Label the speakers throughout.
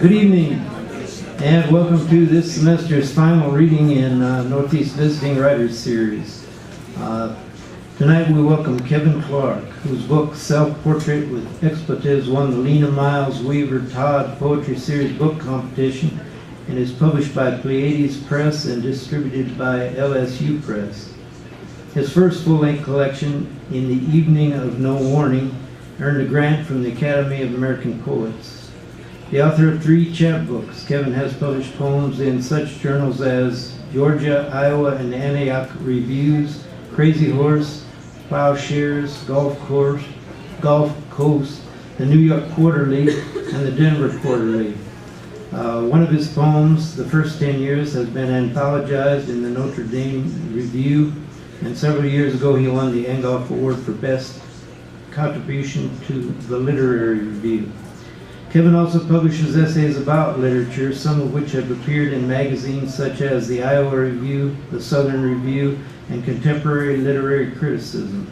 Speaker 1: Good evening, and welcome to this semester's final reading in Northeast Visiting Writers Series. Tonight we welcome Kevin Clark, whose book Self-Portrait with Expletives won the Lena Miles Weaver Todd Poetry Series book competition and is published by Pleiades Press and distributed by LSU Press. His first full-length collection, In the Evening of No Warning, earned a grant from the Academy of American Poets. The author of 3 chapbooks, Kevin has published poems in such journals as Georgia, Iowa, and Antioch Reviews, Crazy Horse, Plowshares, Gulf Coast, the New York Quarterly, and the Denver Quarterly. One of his poems, The First 10 Years, has been anthologized in the Notre Dame Review, and several years ago he won the Engoff Award for Best Contribution to the Literary Review. Kevin also publishes essays about literature, some of which have appeared in magazines such as the Iowa Review, the Southern Review, and Contemporary Literary Criticism.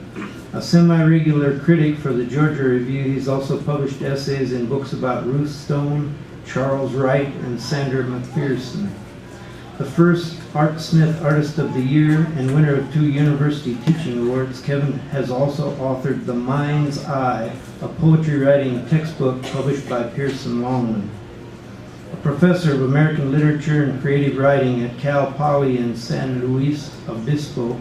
Speaker 1: A semi-regular critic for the Georgia Review, he's also published essays in books about Ruth Stone, Charles Wright, and Sandra McPherson. The first Art Smith Artist of the Year and winner of 2 University Teaching Awards, Kevin has also authored The Mind's Eye, a poetry writing textbook published by Pearson Longman. A professor of American Literature and Creative Writing at Cal Poly in San Luis Obispo,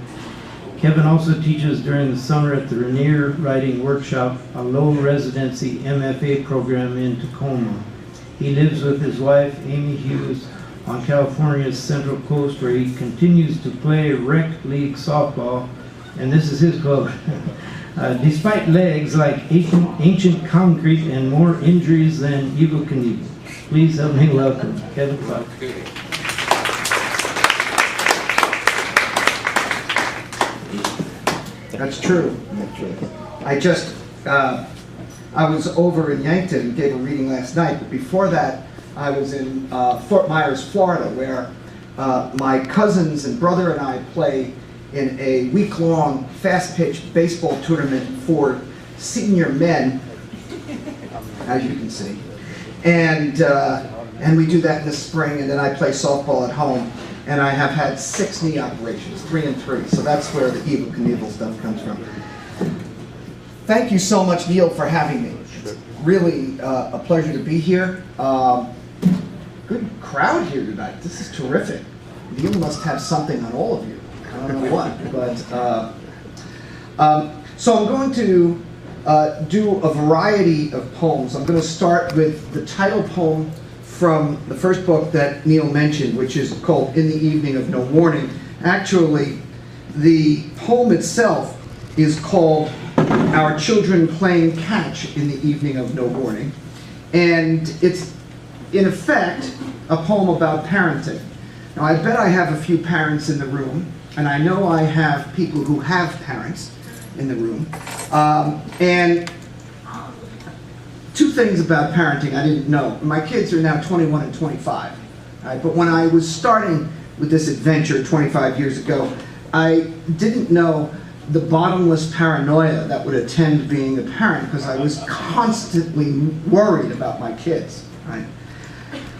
Speaker 1: Kevin also teaches during the summer at the Rainier Writing Workshop, a low-residency MFA program in Tacoma. He lives with his wife, Amy Hughes, on California's Central Coast, where he continues to play rec league softball, and this is his quote, despite legs like ancient concrete and more injuries than Evel Knievel. Please help me welcome Kevin Clark.
Speaker 2: That's true. I was over in Yankton and gave a reading last night, but before that, I was in Fort Myers, Florida, where my cousins and brother and I play in a week-long fast-pitch baseball tournament for senior men, as you can see. And we do that in the spring, and then I play softball at home. And I have had 6 knee operations, 3 and 3. So that's where the Evel Knievel stuff comes from. Thank you so much, Neil, for having me. It's really a pleasure to be here. Good crowd here tonight. This is terrific. Neil must have something on all of you. I don't know what, but so I'm going to do a variety of poems. I'm going to start with the title poem from the first book that Neil mentioned, which is called In the Evening of No Warning. Actually, the poem itself is called Our Children Playing Catch in the Evening of No Warning, and it's in effect a poem about parenting. Now, I bet I have a few parents in the room, and I know I have people who have parents in the room. And 2 things about parenting I didn't know. My kids are now 21 and 25. Right? But when I was starting with this adventure 25 years ago, I didn't know the bottomless paranoia that would attend being a parent, because I was constantly worried about my kids. Right?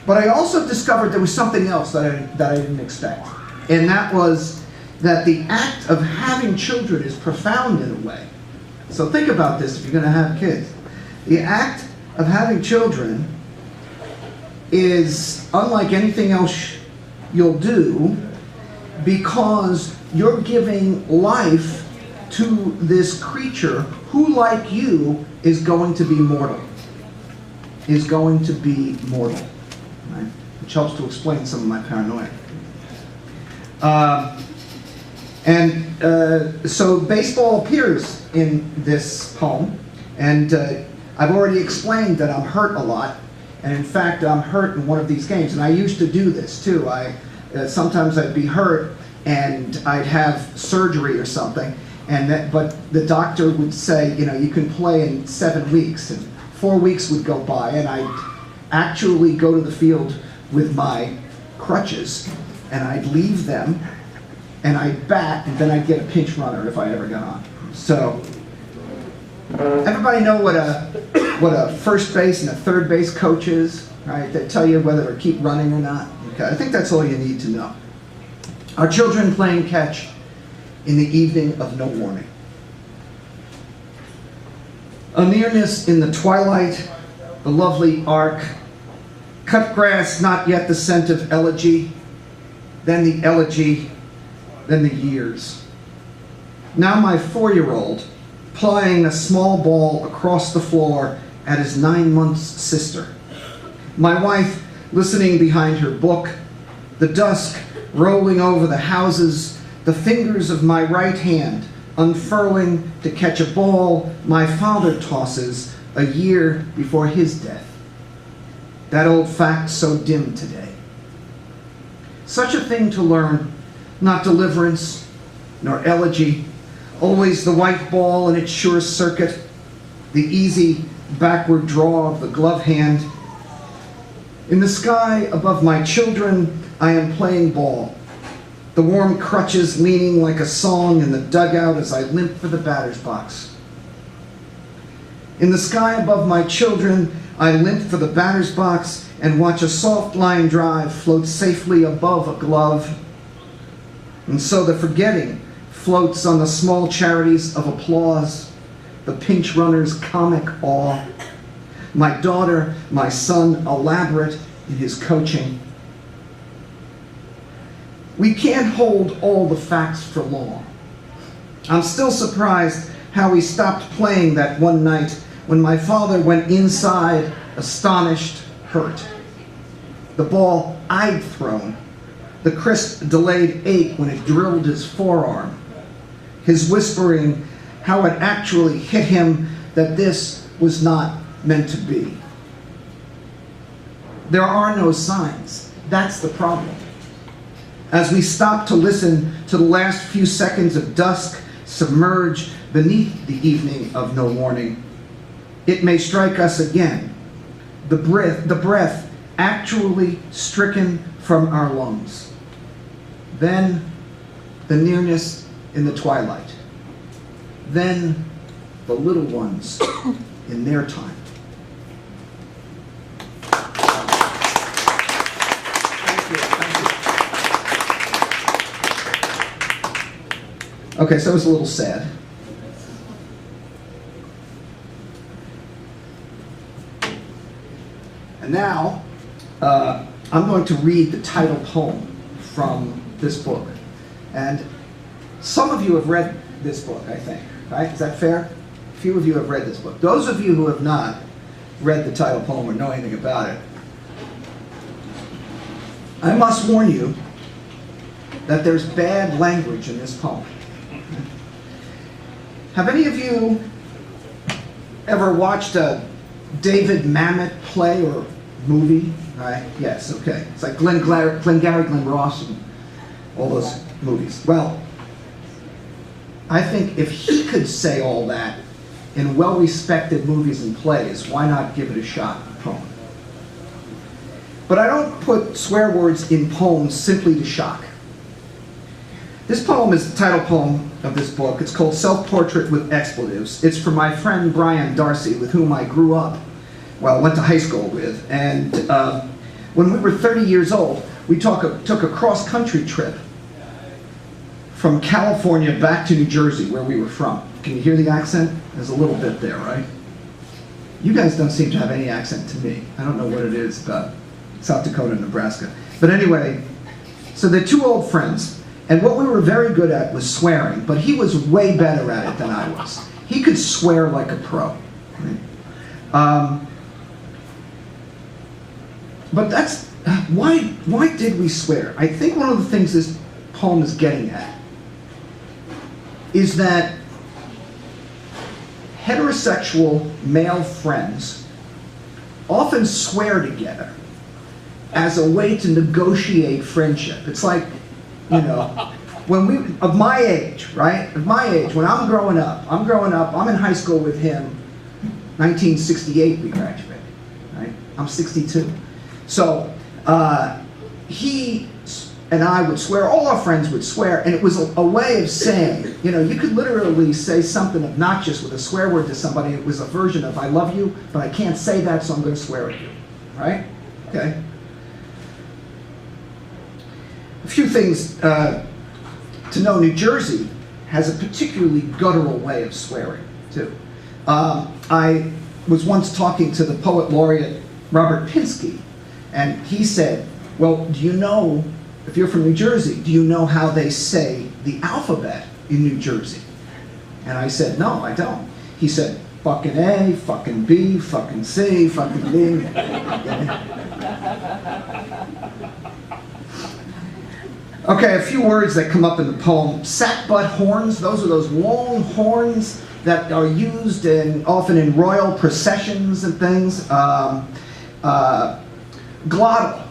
Speaker 2: But I also discovered there was something else that I didn't expect. And that was that the act of having children is profound in a way. So think about this if you're going to have kids. The act of having children is unlike anything else you'll do, because you're giving life to this creature who, like you, is going to be mortal. Is going to be mortal. Right? Which helps to explain some of my paranoia. So baseball appears in this poem, and I've already explained that I'm hurt a lot, and in fact I'm hurt in one of these games, and I used to do this too. Sometimes I'd be hurt and I'd have surgery or something, but the doctor would say, you know, you can play in 7 weeks, and 4 weeks would go by, and I'd actually go to the field with my crutches, and I'd leave them, and I'd bat, and then I'd get a pinch runner if I ever got on. So everybody know what a first base and a third base coach is? right? That tell you whether to keep running or not. Okay, I think that's all you need to know. Our children playing catch in the evening of no warning. A nearness in the twilight, the lovely arc, cut grass, not yet the scent of elegy, then the elegy, then the years. Now my 4-year-old, plying a small ball across the floor at his 9-month sister. My wife, listening behind her book, the dusk rolling over the houses, the fingers of my right hand unfurling to catch a ball my father tosses a year before his death. That old fact so dim today. Such a thing to learn, not deliverance, nor elegy, always the white ball in its sure circuit, the easy backward draw of the glove hand. In the sky above my children, I am playing ball, the warm crutches leaning like a song in the dugout as I limp for the batter's box. In the sky above my children, I limp for the batter's box and watch a soft line drive float safely above a glove. And so the forgetting floats on the small charities of applause, the pinch runner's comic awe. My daughter, my son, elaborate in his coaching. We can't hold all the facts for long. I'm still surprised how we stopped playing that one night when my father went inside, astonished, hurt. The ball I'd thrown, the crisp, delayed ache when it drilled his forearm, his whispering how it actually hit him that this was not meant to be. There are no signs. That's the problem. As we stop to listen to the last few seconds of dusk submerge beneath the evening of no warning, it may strike us again, the breath actually stricken from our lungs. Then the nearness in the twilight. Then the little ones in their time. Okay, so it was a little sad. And now, I'm going to read the title poem from this book. And some of you have read this book, I think, right? Is that fair? A few of you have read this book. Those of you who have not read the title poem or know anything about it, I must warn you that there's bad language in this poem. Have any of you ever watched a David Mamet play or movie? Right? Yes, okay. It's like Glengarry Glen Ross and all those movies. Well, I think if he could say all that in well-respected movies and plays, why not give it a shot in a poem? But I don't put swear words in poems simply to shock. This poem is the title poem of this book. It's called Self-Portrait with Expletives. It's from my friend Brian Darcy, with whom I grew up, well, went to high school with. And when we were 30 years old, we took a cross-country trip from California back to New Jersey, where we were from. Can you hear the accent? There's a little bit there, right? You guys don't seem to have any accent to me. I don't know what it is about South Dakota and Nebraska. But anyway, so they're two old friends. And what we were very good at was swearing, but he was way better at it than I was. He could swear like a pro. Right? But that's, why did we swear? I think one of the things this poem is getting at is that heterosexual male friends often swear together as a way to negotiate friendship. It's like, you know, when we, of my age, right? Of my age, when I'm growing up, I'm in high school with him, 1968 we graduated, right? I'm 62. So he and I would swear, all our friends would swear, and it was a way of saying, you know, you could literally say something obnoxious with a swear word to somebody. It was a version of, I love you, but I can't say that, so I'm going to swear at you, right? Okay. A few things to know. New Jersey has a particularly guttural way of swearing, too. I was once talking to the poet laureate Robert Pinsky, and he said, well, do you know, if you're from New Jersey, do you know how they say the alphabet in New Jersey? And I said, no, I don't. He said, fucking A, fucking B, fucking C, fucking D. Okay, a few words that come up in the poem. Sackbut horns, those are those long horns that are used often in royal processions and things. Glottal,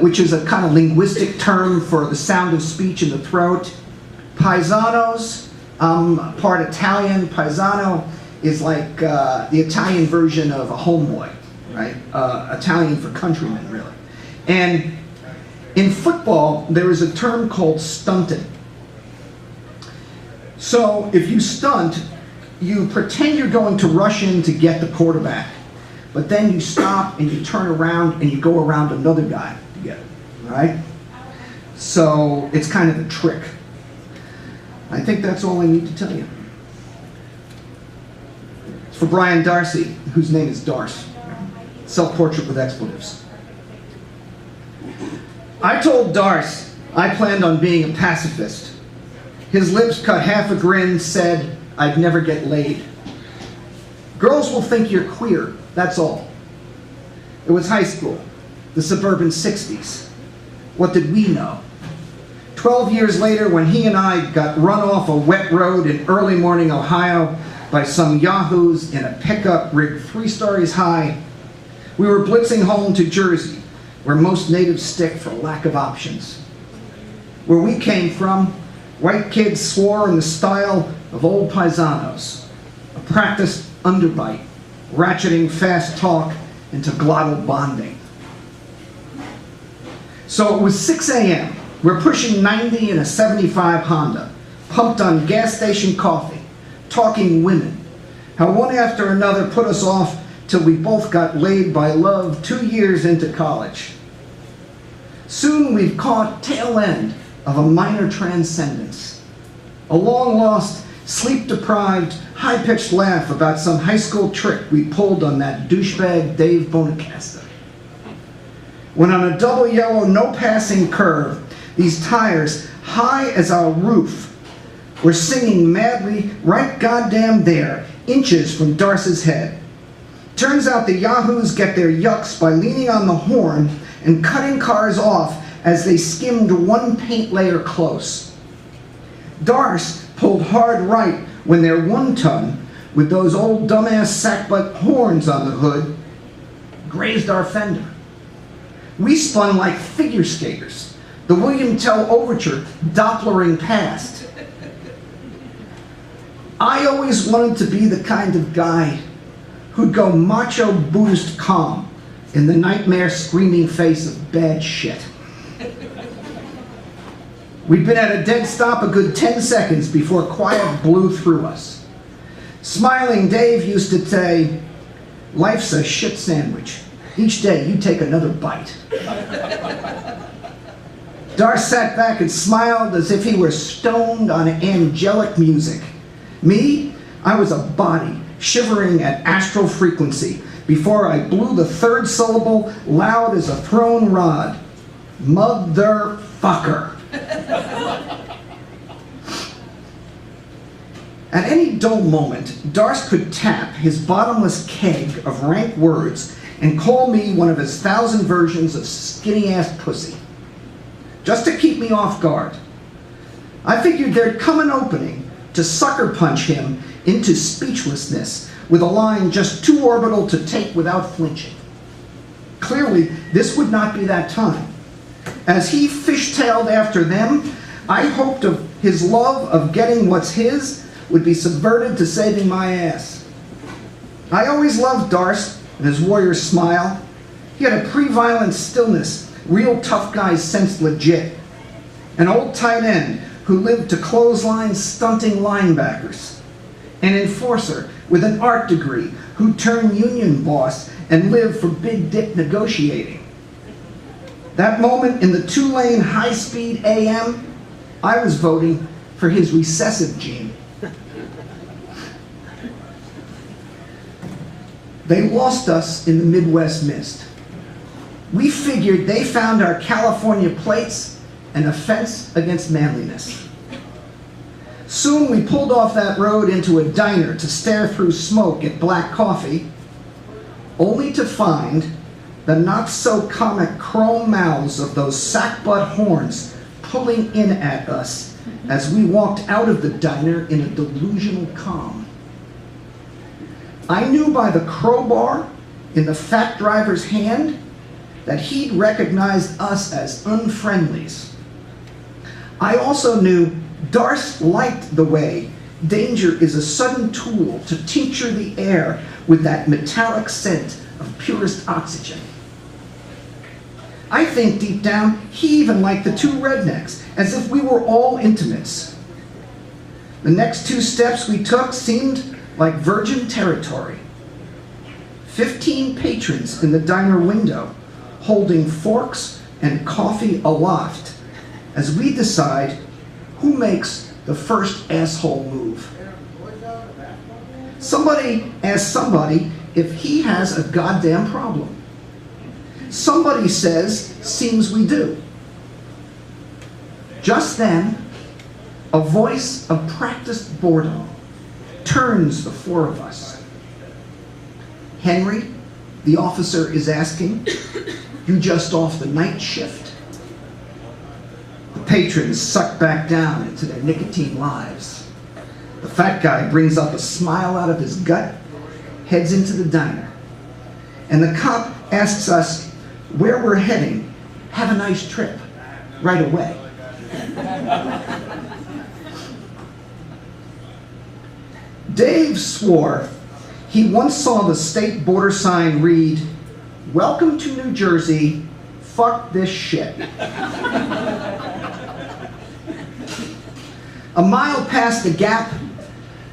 Speaker 2: which is a kind of linguistic term for the sound of speech in the throat. Paisanos, part Italian. Paisano is like the Italian version of a homeboy, right? Italian for countryman, really. And in football, there is a term called stunting. So if you stunt, you pretend you're going to rush in to get the quarterback, but then you stop and you turn around and you go around another guy to get it, right? So it's kind of a trick. I think that's all I need to tell you. It's for Brian Darcy, whose name is Darce. Self-portrait with expletives. I told Darce I planned on being a pacifist. His lips cut half a grin, said, I'd never get laid. Girls will think you're queer, that's all. It was high school, the suburban 60s. What did we know? 12 years later, when he and I got run off a wet road in early morning Ohio by some yahoos in a pickup rigged 3 stories high, we were blitzing home to Jersey, where most natives stick for lack of options. Where we came from, white kids swore in the style of old paisanos, a practiced underbite, ratcheting fast talk into glottal bonding. So it was 6 a.m. We're pushing 90 in a 75 Honda, pumped on gas station coffee, talking women, how one after another put us off till we both got laid by love 2 years into college. Soon we've caught tail end of a minor transcendence, a long-lost, sleep-deprived, high-pitched laugh about some high school trick we pulled on that douchebag Dave Bonacasta. When on a double yellow, no-passing curve, these tires, high as our roof, were singing madly right goddamn there, inches from Darce's head. Turns out the yahoos get their yucks by leaning on the horn and cutting cars off as they skimmed 1 paint layer close. Darce pulled hard right when their 1-ton, with those old dumbass sackbut horns on the hood, grazed our fender. We spun like figure skaters, the William Tell Overture Dopplering past. I always wanted to be the kind of guy who'd go macho Buddhist calm in the nightmare screaming face of bad shit. We'd been at a dead stop a good 10 seconds before quiet blew through us. Smiling Dave used to say, life's a shit sandwich. Each day you take another bite. Darce sat back and smiled as if he were stoned on angelic music. Me, I was a body shivering at astral frequency before I blew the 3rd syllable loud as a thrown rod. Motherfucker. At any dull moment, Darce could tap his bottomless keg of rank words and call me one of his 1,000 versions of skinny-ass pussy, just to keep me off guard. I figured there'd come an opening to sucker punch him into speechlessness with a line just too orbital to take without flinching. Clearly, this would not be that time. As he fishtailed after them, I hoped of his love of getting what's his would be subverted to saving my ass. I always loved Darce and his warrior smile. He had a pre-violent stillness, real tough guys sensed legit. An old tight end who lived to clothesline stunting linebackers. An enforcer with an art degree who turned union boss and lived for big dick negotiating. That moment in the two-lane high-speed AM, I was voting for his recessive gene. They lost us in the Midwest mist. We figured they found our California plates an offense against manliness. Soon we pulled off that road into a diner to stare through smoke at black coffee, only to find the not-so-comic chrome mouths of those sackbutt horns pulling in at us as we walked out of the diner in a delusional calm. I knew by the crowbar in the fat driver's hand that he'd recognized us as unfriendlies. I also knew Darce liked the way danger is a sudden tool to tincture the air with that metallic scent of purest oxygen. I think deep down he even liked the two rednecks, as if we were all intimates. The next two steps we took seemed like virgin territory. 15 patrons in the diner window, holding forks and coffee aloft, as we decide who makes the first asshole move. Somebody asks somebody if he has a goddamn problem. Somebody says, seems we do. Just then, a voice of practiced boredom turns the four of us. Henry, the officer is asking, you just off the night shift? The patrons suck back down into their nicotine lives. The fat guy brings up a smile out of his gut, heads into the diner. And the cop asks us where we're heading. Have a nice trip, right away. Dave swore he once saw the state border sign read, "Welcome to New Jersey, fuck this shit." A mile past the gap,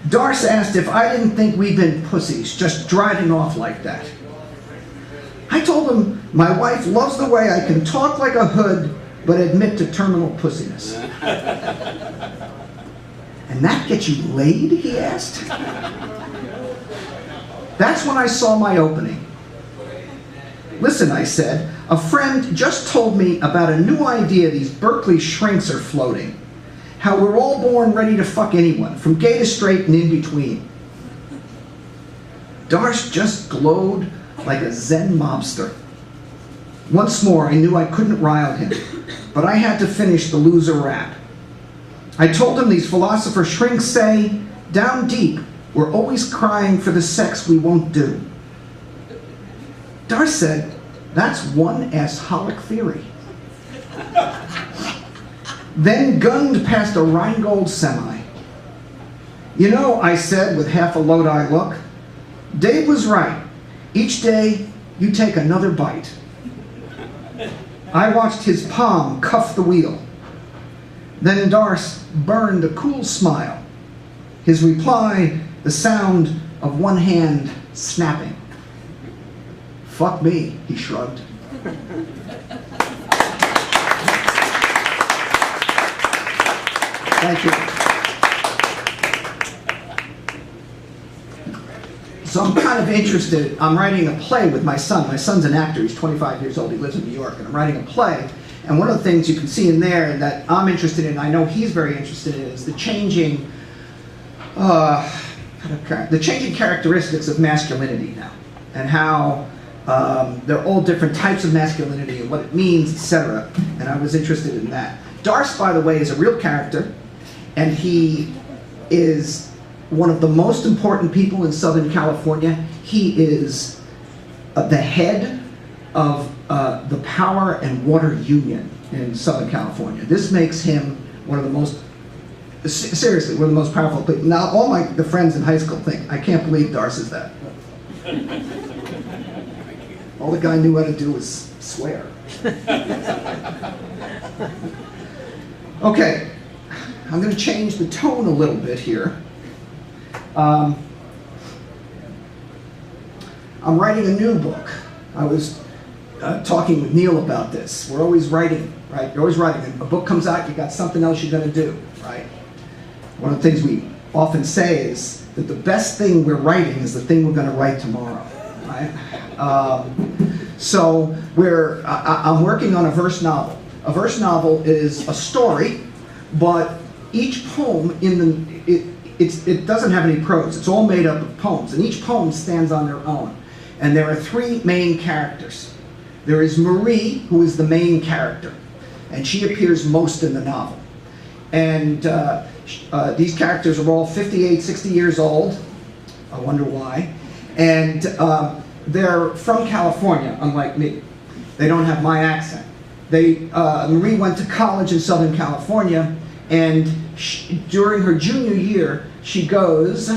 Speaker 2: Darce asked if I didn't think we'd been pussies, just driving off like that. I told him my wife loves the way I can talk like a hood, but admit to terminal pussiness. And that gets you laid, he asked. That's when I saw my opening. Listen, I said, a friend just told me about a new idea these Berkeley shrinks are floating. How we're all born ready to fuck anyone, from gay to straight and in between. Darce just glowed like a Zen mobster. Once more, I knew I couldn't rile him, but I had to finish the loser rap. I told him these philosopher shrinks say, down deep, we're always crying for the sex we won't do. Darce said, that's one assholic theory. Then gunned past a Rheingold semi. You know, I said with half a Lodi look, Dave was right. Each day, you take another bite. I watched his palm cuff the wheel. Then Darce burned a cool smile. His reply, the sound of one hand snapping. Fuck me, he shrugged. Thank you. So I'm kind of interested. I'm writing a play with my son. My son's an actor. He's 25 years old. He lives in New York. And I'm writing a play. And one of the things you can see in there that I'm interested in, I know he's very interested in, is the changing characteristics of masculinity now. And how there are all different types of masculinity and what it means, etc. And I was interested in that. Darce, by the way, is a real character. And he is one of the most important people in Southern California. He is the head of the Power and Water Union in Southern California. This makes him one of the most, seriously, one of the most powerful people. Now, all the friends in high school think, I can't believe Darce is that. All the guy knew how to do was swear. Okay, I'm going to change the tone a little bit here. I'm writing a new book. I was talking with Neil about this. We're always writing, right? You're always writing. A book comes out, you got something else you're going to do, right? One of the things we often say is that the best thing we're writing is the thing we're going to write tomorrow, right? So I'm working on a verse novel. A verse novel is a story, but each poem it doesn't have any prose. It's all made up of poems, and each poem stands on their own. And there are three main characters. There is Marie, who is the main character, and she appears most in the novel. And these characters are all 58, 60 years old. I wonder why. And they're from California, unlike me. They don't have my accent. Marie went to college in Southern California, and during her junior year, she goes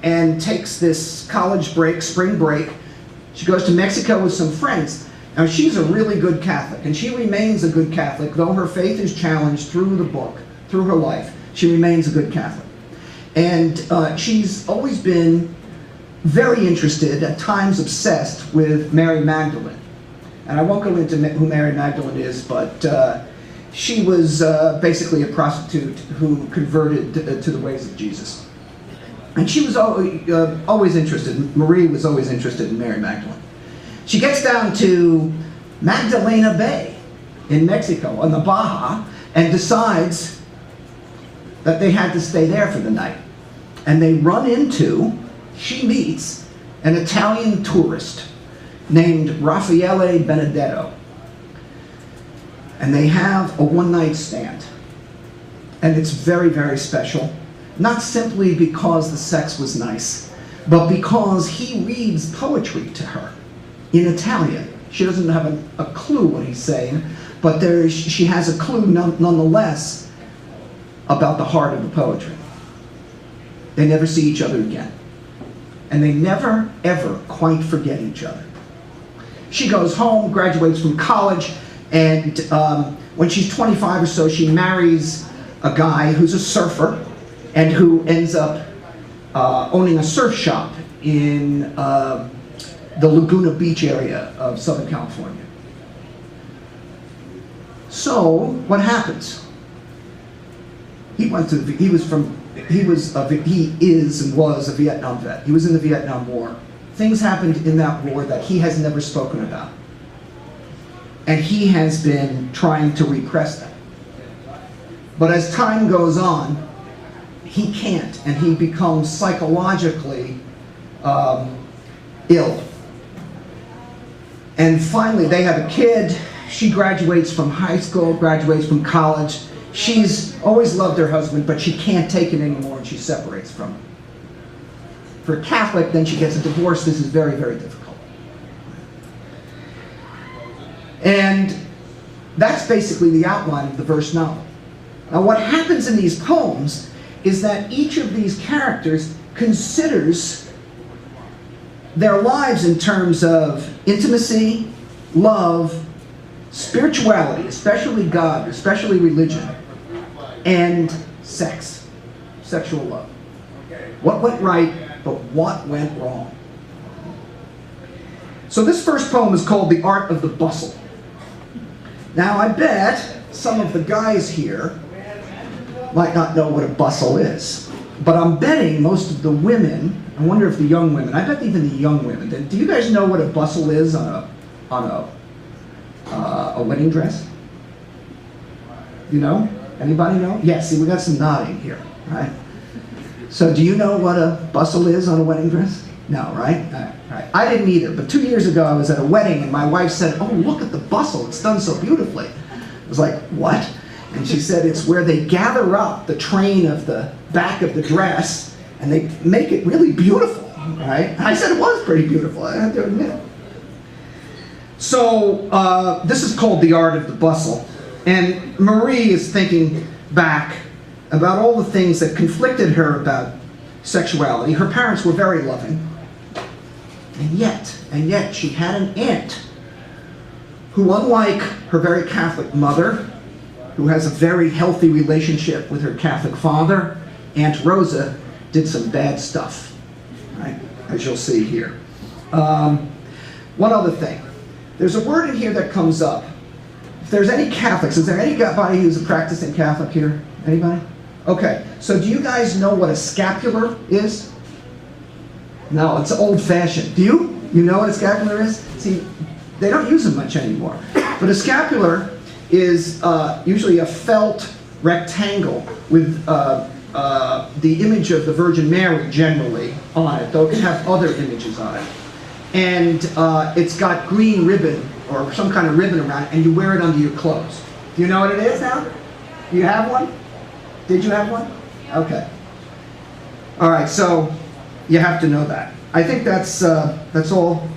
Speaker 2: and takes this college break, spring break. She goes to Mexico with some friends. Now, she's a really good Catholic, and she remains a good Catholic, though her faith is challenged through the book, through her life. She remains a good Catholic. And she's always been very interested, at times obsessed, with Mary Magdalene. And I won't go into who Mary Magdalene is, but she was basically a prostitute who converted to the ways of Jesus. And she was always interested, Marie was always interested in Mary Magdalene. She gets down to Magdalena Bay in Mexico, on the Baja, and decides that they had to stay there for the night. And she meets an Italian tourist named Raffaele Benedetto. And they have a one-night stand. And it's very, very special. Not simply because the sex was nice, but because he reads poetry to her in Italian. She doesn't have a clue what he's saying, but she has a clue nonetheless about the heart of the poetry. They never see each other again. And they never, ever quite forget each other. She goes home, graduates from college, and when she's 25 or so, she marries a guy who's a surfer and who ends up owning a surf shop in the Laguna Beach area of Southern California. So, what happens? He is and was a Vietnam vet. He was in the Vietnam War. Things happened in that war that he has never spoken about. And he has been trying to repress them. But as time goes on, he can't, and he becomes psychologically ill. And finally, they have a kid. She graduates from high school, graduates from college. She's always loved her husband, but she can't take it anymore, and she separates from him. For a Catholic, then she gets a divorce. This is very, very difficult. And that's basically the outline of the verse novel. Now, what happens in these poems is that each of these characters considers their lives in terms of intimacy, love, spirituality, especially God, especially religion, and sex, sexual love. What went right, but what went wrong? So this first poem is called The Art of the Bustle. Now, I bet some of the guys here might not know what a bustle is, but I'm betting most of the women, I wonder if the young women, I bet even the young women, do you guys know what a bustle is on a wedding dress? You know? Anybody know? Yes, see, we got some nodding here, right? So do you know what a bustle is on a wedding dress? No, right? Right. I didn't either, but 2 years ago I was at a wedding and my wife said, "Oh, look at the bustle, it's done so beautifully." I was like, "What?" And she said it's where they gather up the train of the back of the dress and they make it really beautiful, right? And I said it was pretty beautiful, I have to admit. So this is called The Art of the Bustle. And Marie is thinking back about all the things that conflicted her about sexuality. Her parents were very loving. And yet she had an aunt who, unlike her very Catholic mother, who has a very healthy relationship with her Catholic father, Aunt Rosa, did some bad stuff, right? As you'll see here. One other thing. There's a word in here that comes up. If there's any Catholics, is there anybody who's a practicing Catholic here? Anybody? Okay, so do you guys know what a scapular is? No, it's old-fashioned. Do you? You know what a scapular is? See, they don't use them much anymore. But a scapular is usually a felt rectangle with the image of the Virgin Mary generally on it, though it can have other images on it. And it's got green ribbon or some kind of ribbon around it, and you wear it under your clothes. Do you know what it is now? Do you have one? Did you have one? Okay. All right, so you have to know that. I think that's all.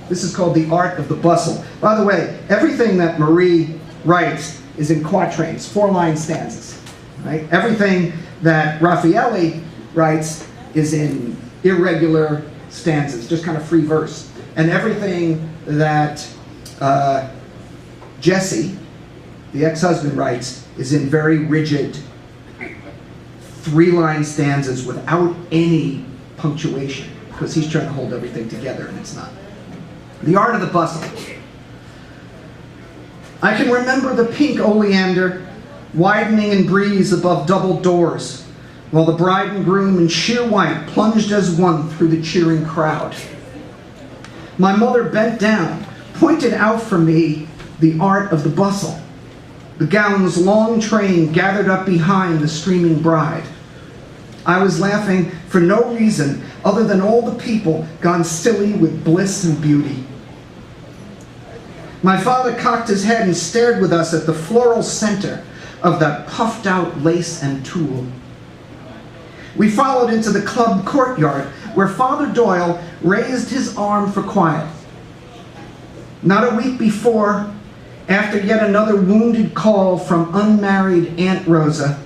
Speaker 2: This is called The Art of the Bustle. By the way, everything that Marie writes is in quatrains, 4-line stanzas. Right? Everything that Raffaele writes is in irregular stanzas, just kind of free verse. And everything that Jesse, the ex-husband, writes is in very rigid 3-line stanzas without any punctuation, because he's trying to hold everything together and it's not. The Art of the Bustle. I can remember the pink oleander widening in breeze above double doors, while the bride and groom in sheer white plunged as one through the cheering crowd. My mother bent down, pointed out for me the art of the bustle. The gown's long train gathered up behind the streaming bride. I was laughing for no reason other than all the people gone silly with bliss and beauty. My father cocked his head and stared with us at the floral center of that puffed out lace and tulle. We followed into the club courtyard where Father Doyle raised his arm for quiet. Not a week before, after yet another wounded call from unmarried Aunt Rosa,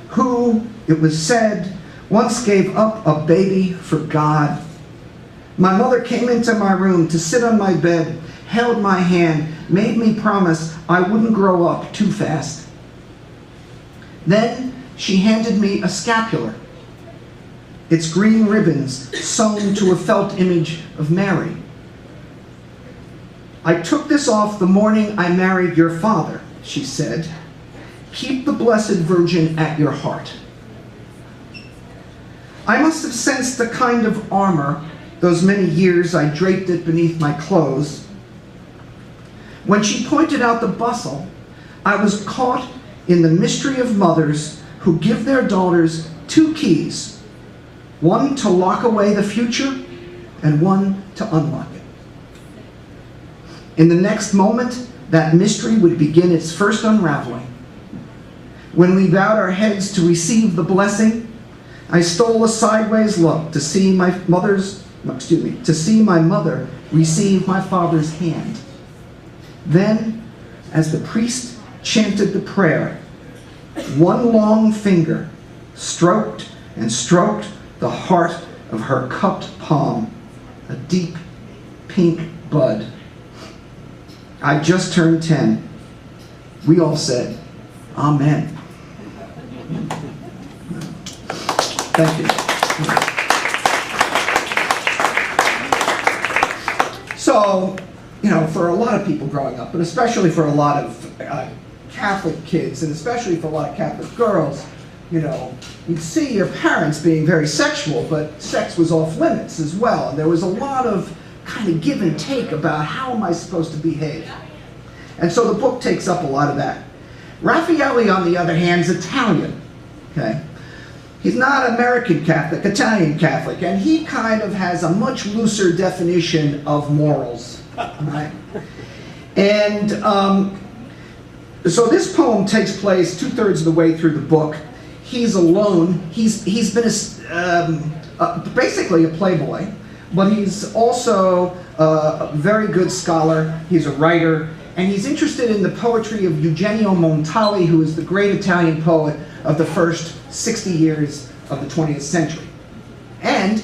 Speaker 2: who, it was said, once gave up a baby for God, my mother came into my room to sit on my bed, held my hand, made me promise I wouldn't grow up too fast. Then she handed me a scapular, its green ribbons sewn to a felt image of Mary. I took this off the morning I married your father, she said. Keep the Blessed Virgin at your heart. I must have sensed the kind of armor those many years I draped it beneath my clothes. When she pointed out the bustle, I was caught in the mystery of mothers who give their daughters 2 keys, one to lock away the future and one to unlock it. In the next moment, that mystery would begin its first unraveling. When we bowed our heads to receive the blessing, I stole a sideways look to see my mother receive my father's hand. Then, as the priest chanted the prayer, one long finger stroked and stroked the heart of her cupped palm, a deep pink bud. I just turned 10. We all said, Amen. Thank you. So, for a lot of people growing up, but especially for a lot of Catholic kids, and especially for a lot of Catholic girls, you'd see your parents being very sexual, but sex was off limits as well. And there was a lot of kind of give and take about how am I supposed to behave. And so the book takes up a lot of that. Raffaele, on the other hand, is Italian. Okay? He's not American Catholic, Italian Catholic, and he kind of has a much looser definition of morals. Right? And so this poem takes place 2/3 of the way through the book. He's alone. He's been basically a playboy, but he's also a very good scholar. He's a writer, and he's interested in the poetry of Eugenio Montale, who is the great Italian poet of the first 60 years of the 20th century. And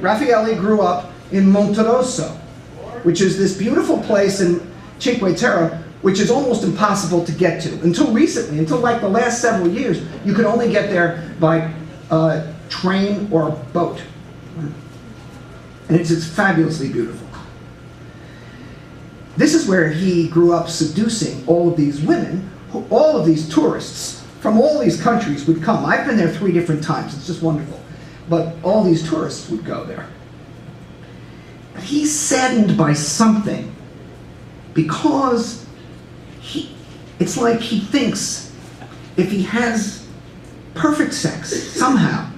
Speaker 2: Raffaele grew up in Monterosso, which is this beautiful place in Cinque Terre, which is almost impossible to get to. Until recently, until like the last several years, you could only get there by train or boat. And it's fabulously beautiful. This is where he grew up seducing all of these women, all of these tourists from all these countries would come. I've been there 3 different times. It's just wonderful. But all these tourists would go there. But he's saddened by something because it's like he thinks if he has perfect sex, somehow,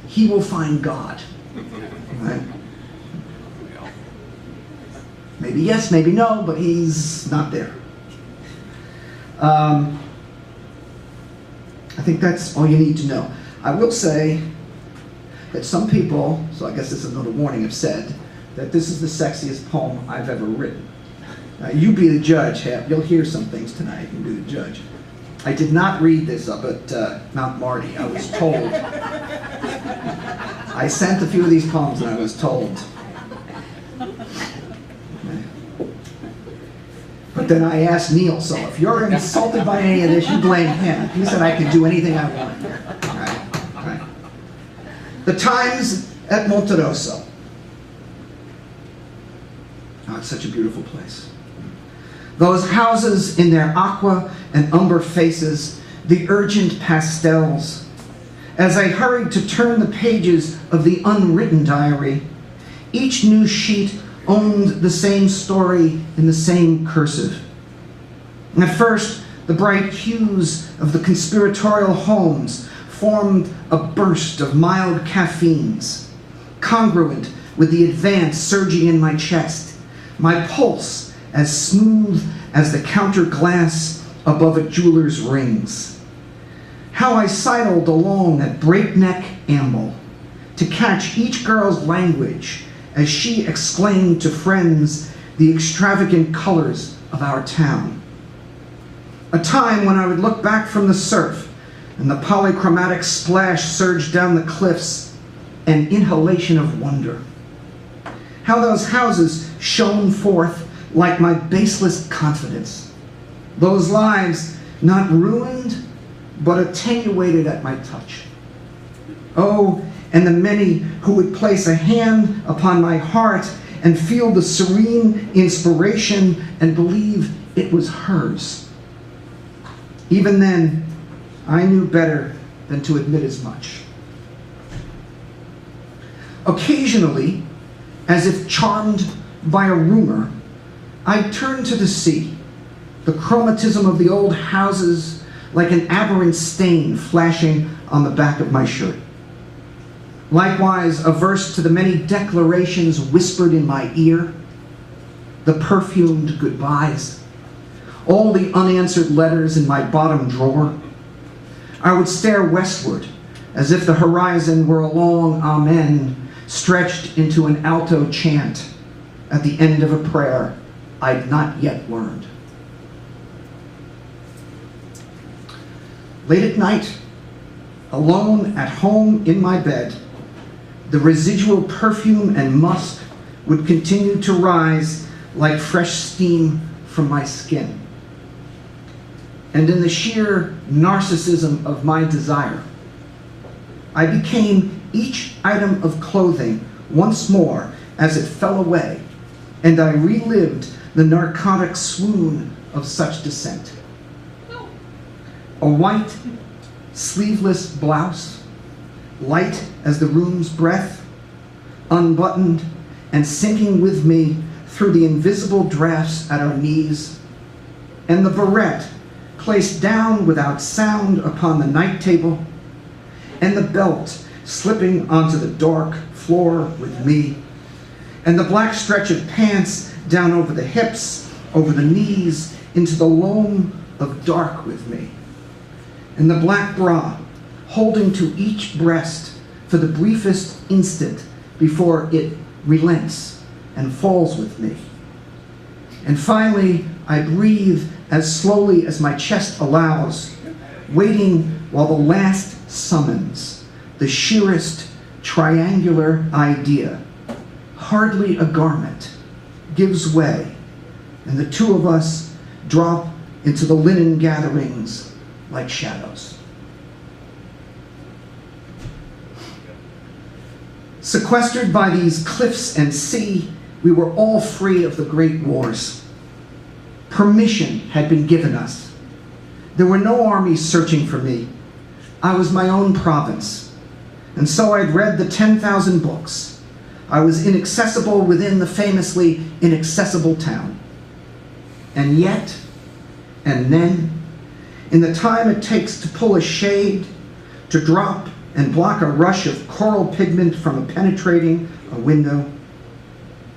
Speaker 2: he will find God. Right? Maybe yes, maybe no, but he's not there. I think that's all you need to know. I will say that some people, so I guess this is another warning, have said that this is the sexiest poem I've ever written. You be the judge, Hap. You'll hear some things tonight. You can be the judge. I did not read this up at Mount Marty. I was told. I sent a few of these poems and I was told. But then I asked Neil, so if you're insulted by any of this, you blame him. He said I could do anything I want here. Right. The Times at Monterosso. Oh, it's such a beautiful place. Those houses in their aqua and umber faces, the urgent pastels. As I hurried to turn the pages of the unwritten diary, each new sheet owned the same story in the same cursive. And at first, the bright hues of the conspiratorial homes formed a burst of mild caffeines, congruent with the advance surging in my chest, my pulse as smooth as the counter glass above a jeweler's rings. How I sidled along at breakneck amble to catch each girl's language as she exclaimed to friends the extravagant colors of our town. A time when I would look back from the surf and the polychromatic splash surged down the cliffs, an inhalation of wonder. How those houses shone forth like my baseless confidence. Those lives not ruined, but attenuated at my touch. Oh, and the many who would place a hand upon my heart and feel the serene inspiration and believe it was hers. Even then, I knew better than to admit as much. Occasionally, as if charmed by a rumor, I turned to the sea, the chromatism of the old houses like an aberrant stain flashing on the back of my shirt. Likewise, averse to the many declarations whispered in my ear, the perfumed goodbyes, all the unanswered letters in my bottom drawer, I would stare westward as if the horizon were a long amen stretched into an alto chant at the end of a prayer I'd not yet learned. Late at night, alone at home in my bed, the residual perfume and musk would continue to rise like fresh steam from my skin. And in the sheer narcissism of my desire, I became each item of clothing once more as it fell away, and I relived the narcotic swoon of such descent. A white, sleeveless blouse, light as the room's breath, unbuttoned and sinking with me through the invisible drafts at our knees, and the barrette placed down without sound upon the night table, and the belt slipping onto the dark floor with me, and the black stretch of pants down over the hips, over the knees, into the loam of dark with me, and the black bra holding to each breast for the briefest instant before it relents and falls with me. And finally, I breathe as slowly as my chest allows, waiting while the last summons, the sheerest triangular idea, hardly a garment, gives way, and the two of us drop into the linen gatherings like shadows. Sequestered by these cliffs and sea, we were all free of the great wars. Permission had been given us. There were no armies searching for me. I was my own province. And so I'd read the 10,000 books. I was inaccessible within the famously inaccessible town. And yet, and then, in the time it takes to pull a shade, to drop and block a rush of coral pigment from penetrating a window,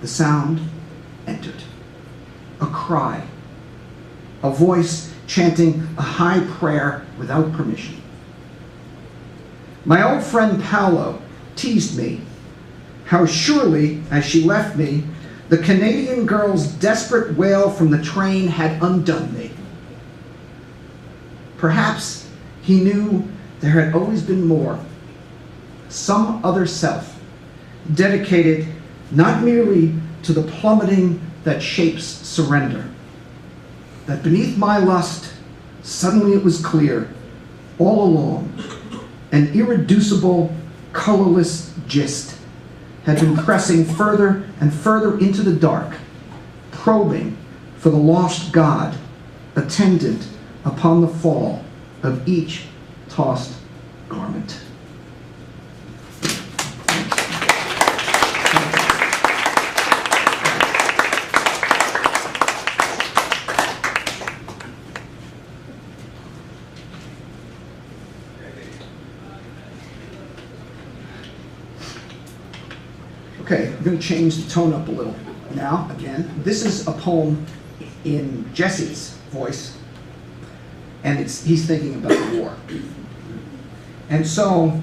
Speaker 2: the sound entered. A cry. A voice chanting a high prayer without permission. My old friend Paolo teased me how surely, as she left me, the Canadian girl's desperate wail from the train had undone me. Perhaps he knew there had always been more, some other self, dedicated not merely to the plummeting that shapes surrender, that beneath my lust, suddenly it was clear, all along, an irreducible, colorless gist had been pressing further and further into the dark, probing for the lost God, attendant upon the fall of each tossed garment. Okay, I'm going to change the tone up a little now, again. This is a poem in Jesse's voice, and he's thinking about the war. And so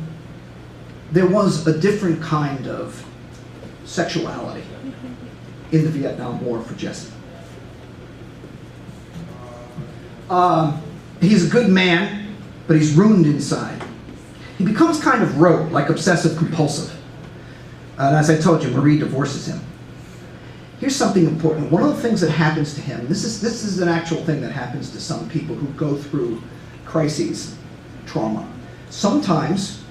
Speaker 2: there was a different kind of sexuality in the Vietnam War for Jesse. He's a good man, but he's ruined inside. He becomes kind of rogue, like obsessive compulsive. And as I told you, Marie divorces him. Here's something important. One of the things that happens to him, this is an actual thing that happens to some people who go through crises, trauma. Sometimes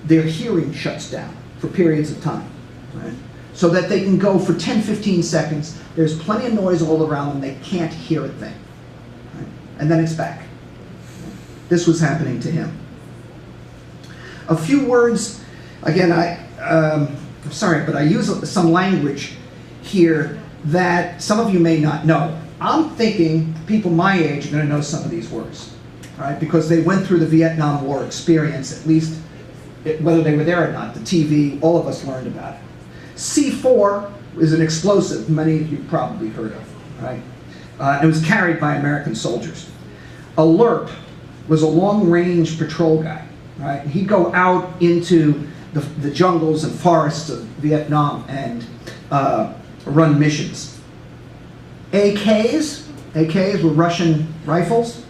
Speaker 2: their hearing shuts down for periods of time, right? So that they can go for 10, 15 seconds, there's plenty of noise all around them, they can't hear a thing. Right? And then it's back. This was happening to him. A few words, again, I'm sorry, but I use some language here that some of you may not know. I'm thinking people my age are going to know some of these words, right? Because they went through the Vietnam War experience, at least whether they were there or not. The TV, all of us learned about it. C4 is an explosive many of you probably heard of, right? It was carried by American soldiers. A LRP was a long-range patrol guy, right? He'd go out into the jungles and forests of Vietnam and run missions. AKs were Russian rifles,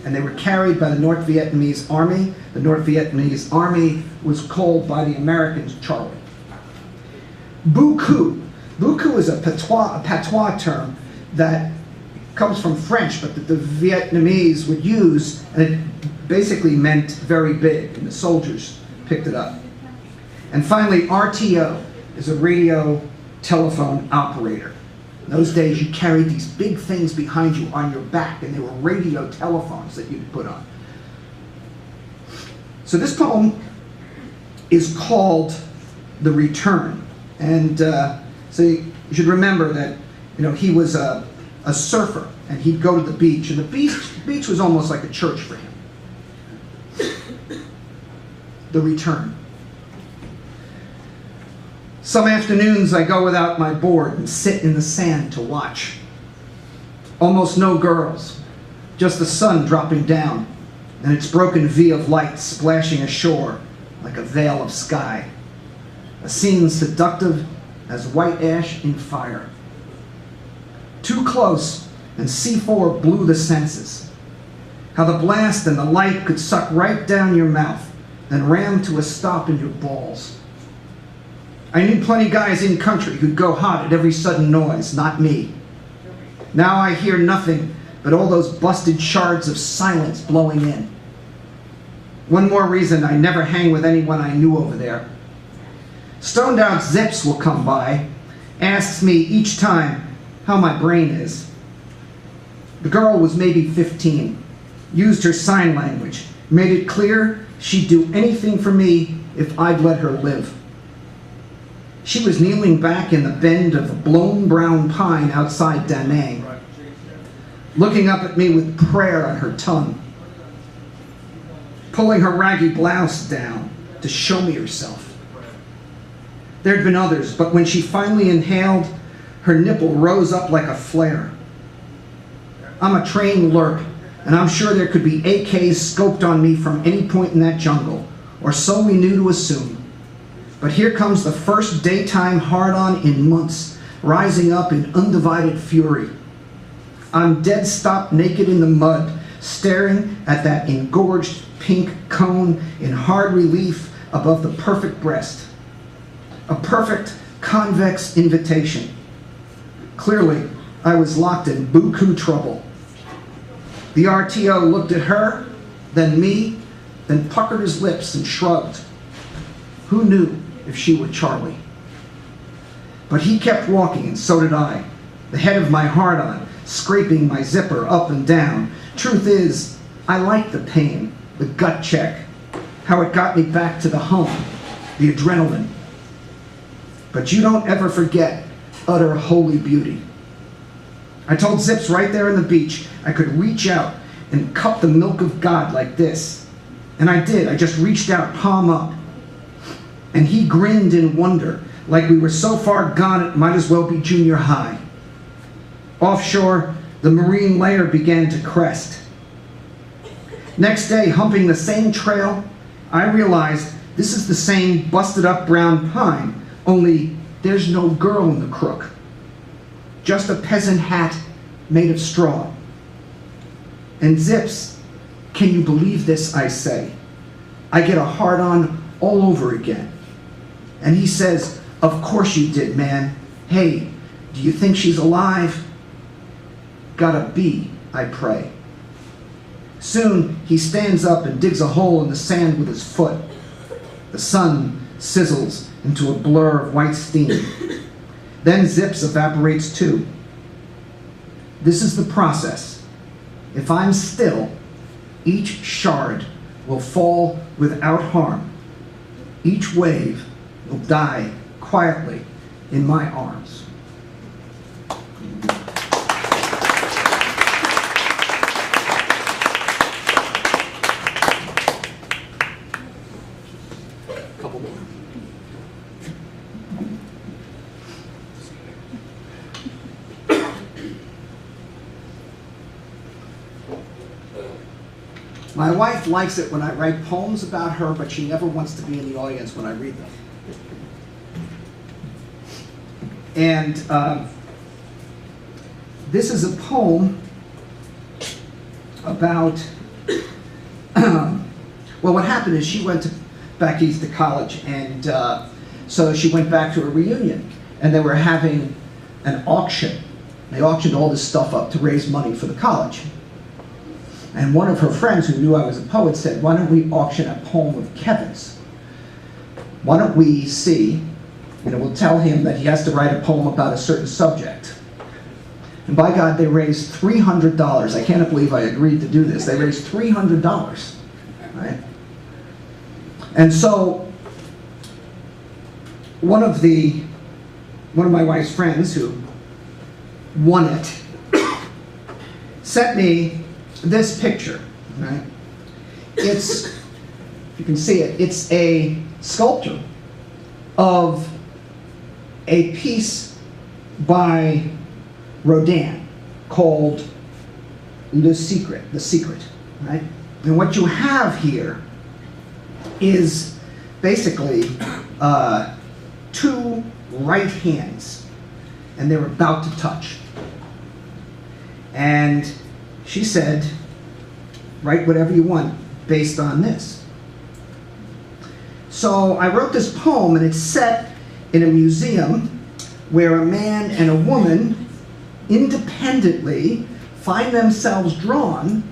Speaker 2: and they were carried by the North Vietnamese Army. The North Vietnamese Army was called by the Americans Charlie. Bu Cu. Bu Cu is a patois term that comes from French, but that the Vietnamese would use, and it basically meant very big, and the soldiers picked it up. And finally, RTO is a radio telephone operator. In those days, you carried these big things behind you on your back, and they were radio telephones that you'd put on. So this poem is called The Return. And so you should remember that, you know, he was a surfer, and he'd go to the beach, and the beach was almost like a church for him. The Return. Some afternoons I go without my board and sit in the sand to watch. Almost no girls, just the sun dropping down and its broken V of light splashing ashore like a veil of sky. A scene seductive as white ash in fire. Too close and C4 blew the senses. How the blast and the light could suck right down your mouth and ram to a stop in your balls. I knew plenty guys in country who'd go hot at every sudden noise, not me. Now I hear nothing but all those busted shards of silence blowing in. One more reason I never hang with anyone I knew over there. Stoned out Zips will come by, asks me each time how my brain is. The girl was maybe 15, used her sign language, made it clear she'd do anything for me if I'd let her live. She was kneeling back in the bend of a blown brown pine outside Da Nang, looking up at me with prayer on her tongue, pulling her raggy blouse down to show me herself. There'd been others, but when she finally inhaled, her nipple rose up like a flare. I'm a trained lerp, and I'm sure there could be AKs scoped on me from any point in that jungle, or so we knew to assume. But here comes the first daytime hard-on in months, rising up in undivided fury. I'm dead stop naked in the mud, staring at that engorged pink cone in hard relief above the perfect breast. A perfect convex invitation. Clearly, I was locked in buku trouble. The RTO looked at her, then me, then puckered his lips and shrugged. Who knew if she were Charlie? But he kept walking, and so did I, the head of my hard-on, scraping my zipper up and down. Truth is, I liked the pain, the gut check, how it got me back to the hum, the adrenaline. But you don't ever forget utter holy beauty. I told Zips right there on the beach I could reach out and cup the milk of God like this. And I did. I just reached out, palm up. And he grinned in wonder, like we were so far gone it might as well be junior high. Offshore, the marine layer began to crest. Next day, humping the same trail, I realized this is the same busted up brown pine, only there's no girl in the crook. Just a peasant hat made of straw. And Zips, can you believe this, I say? I get a hard-on all over again. And he says, of course you did, man. Hey, do you think she's alive? Gotta be, I pray. Soon he stands up and digs a hole in the sand with his foot. The sun sizzles into a blur of white steam. Then Zips evaporates too. This is the process. If I'm still, each shard will fall without harm. Each wave will die quietly in my arms. Couple more. My wife likes it when I write poems about her, but she never wants to be in the audience when I read them. And this is a poem about, well, what happened is she went back east to college, and so she went back to a reunion, and they were having an auction. They auctioned all this stuff up to raise money for the college. And one of her friends who knew I was a poet said, why don't we auction a poem of Kevin's? Why don't we see, we'll tell him that he has to write a poem about a certain subject. And by God, they raised $300. I can't believe I agreed to do this. They raised $300, right? And so, one of my wife's friends who won it sent me this picture, right? It's, if you can see it, it's a sculpture of a piece by Rodin called The Secret, right? And what you have here is basically two right hands, and they're about to touch. And she said, write whatever you want based on this. So I wrote this poem, and it's set in a museum where a man and a woman independently find themselves drawn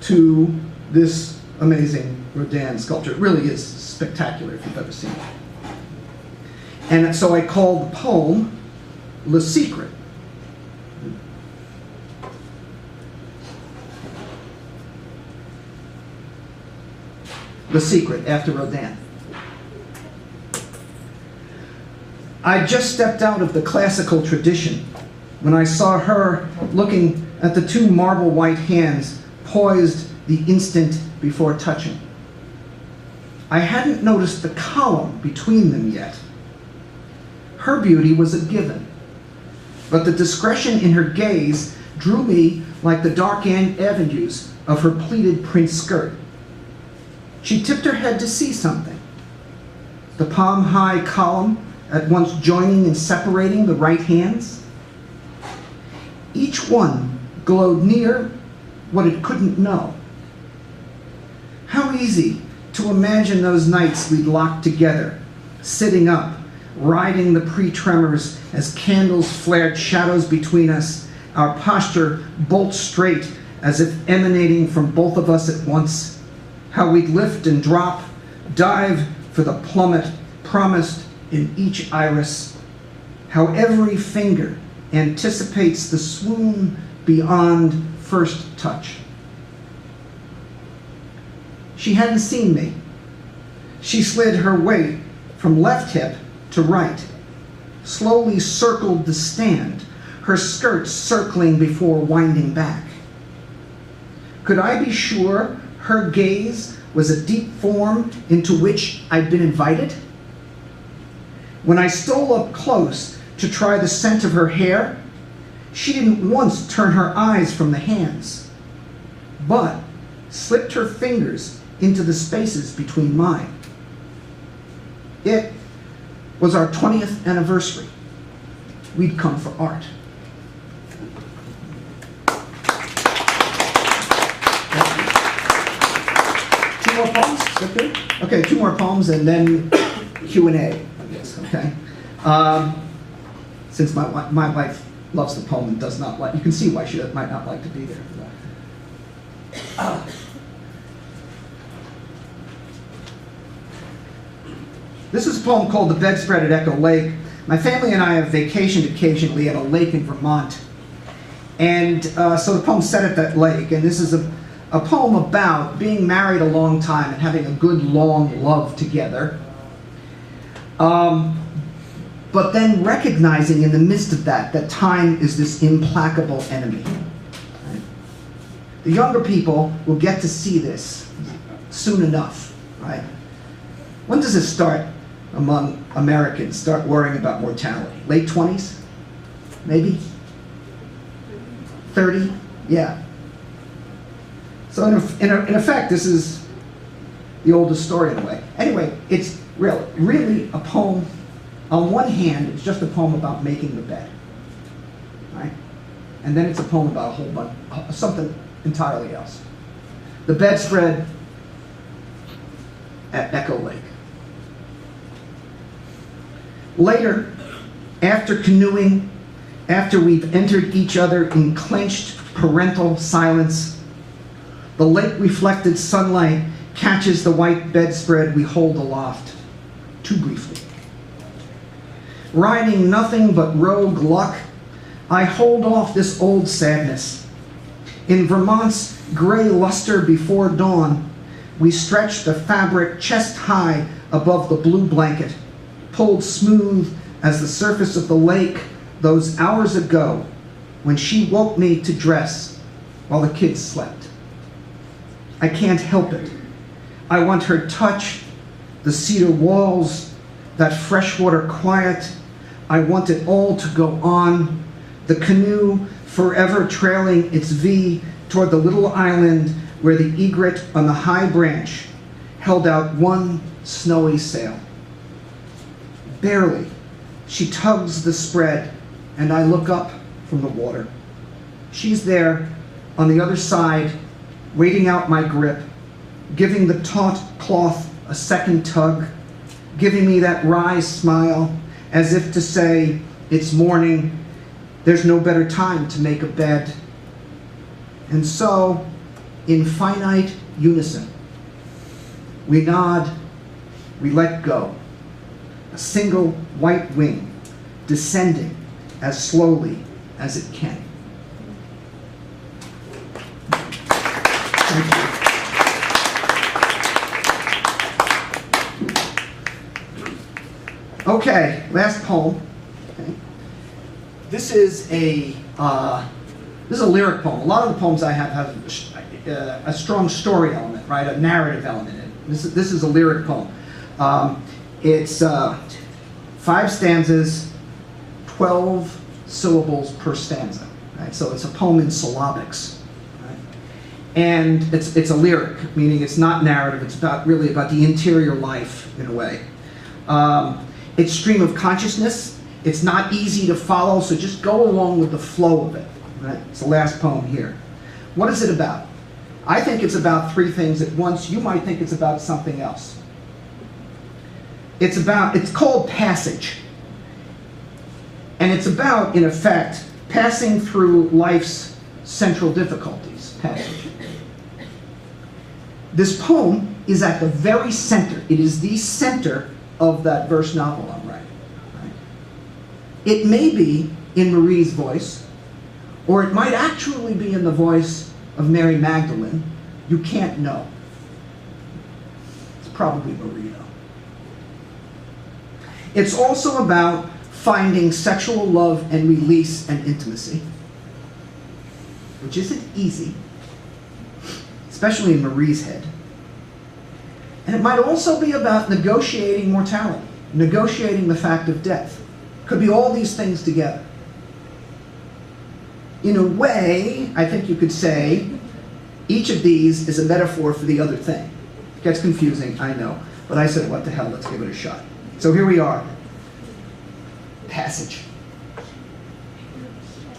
Speaker 2: to this amazing Rodin sculpture. It really is spectacular if you've ever seen it. And so I called the poem Le Secret. The Secret, after Rodin. I just stepped out of the classical tradition when I saw her looking at the two marble white hands poised the instant before touching. I hadn't noticed the column between them yet. Her beauty was a given, but the discretion in her gaze drew me like the dark avenues of her pleated print skirt. She tipped her head to see something. The palm-high column at once joining and separating the right hands. Each one glowed near what it couldn't know. How easy to imagine those nights we'd locked together, sitting up, riding the pre-tremors as candles flared shadows between us, our posture bolt straight as if emanating from both of us at once. How we'd lift and drop, dive for the plummet promised in each iris. How every finger anticipates the swoon beyond first touch. She hadn't seen me. She slid her weight from left hip to right, slowly circled the stand, her skirt circling before winding back. Could I be sure her gaze was a deep form into which I'd been invited? When I stole up close to try the scent of her hair, she didn't once turn her eyes from the hands, but slipped her fingers into the spaces between mine. It was our 20th anniversary. We'd come for art. Two more poems? Is that good? Okay, two more poems and then Q&A, I guess, okay? Since my wife loves the poem and does not like, you can see why she might not like to be there. This is a poem called The Bedspread at Echo Lake. My family and I have vacationed occasionally at a lake in Vermont. And so the poem's set at that lake. And this is a poem about being married a long time and having a good, long love together. But then recognizing in the midst of that, that time is this implacable enemy. Right? The younger people will get to see this soon enough, right? When does it start among Americans, start worrying about mortality? Late 20s? Maybe? 30? Yeah. So in effect, this is the oldest story in a way. Anyway, it's really a poem. On one hand, it's just a poem about making the bed, right? And then it's a poem about a whole bunch, something entirely else. The bedspread at Echo Lake. Later, after canoeing, after we've entered each other in clenched parental silence, the lake-reflected sunlight catches the white bedspread we hold aloft, too briefly. Riding nothing but rogue luck, I hold off this old sadness. In Vermont's gray luster before dawn, we stretch the fabric chest high above the blue blanket, pulled smooth as the surface of the lake those hours ago when she woke me to dress while the kids slept. I can't help it. I want her touch, the cedar walls, that freshwater quiet. I want it all to go on, the canoe forever trailing its V toward the little island where the egret on the high branch held out one snowy sail. Barely, she tugs the spread, and I look up from the water. She's there on the other side, waiting out my grip, giving the taut cloth a second tug, giving me that wry smile, as if to say, it's morning, there's no better time to make a bed. And so, in finite unison, we nod, we let go. A single white wing descending as slowly as it can. Thank you. Okay, last poem. Okay. This is a lyric poem. A lot of the poems I have a strong story element, right? A narrative element in it. This is a lyric poem. It's 5 stanzas, 12 syllables per stanza. Right? So it's a poem in syllabics. Right? And it's a lyric, meaning it's not narrative. It's really about the interior life in a way. It's stream of consciousness. It's not easy to follow, so just go along with the flow of it. Right? It's the last poem here. What is it about? I think it's about 3 things at once. You might think it's about something else. It's called Passage. And it's about, in effect, passing through life's central difficulties. Passage. This poem is at the very center. It is the center of that verse novel I'm writing. Right? It may be in Marie's voice, or it might actually be in the voice of Mary Magdalene. You can't know. It's probably Marie, though. It's also about finding sexual love and release and intimacy, which isn't easy, especially in Marie's head. And it might also be about negotiating mortality, negotiating the fact of death. Could be all these things together. In a way, I think you could say, each of these is a metaphor for the other thing. It gets confusing, I know, but I said, what the hell, let's give it a shot. So here we are. Passage.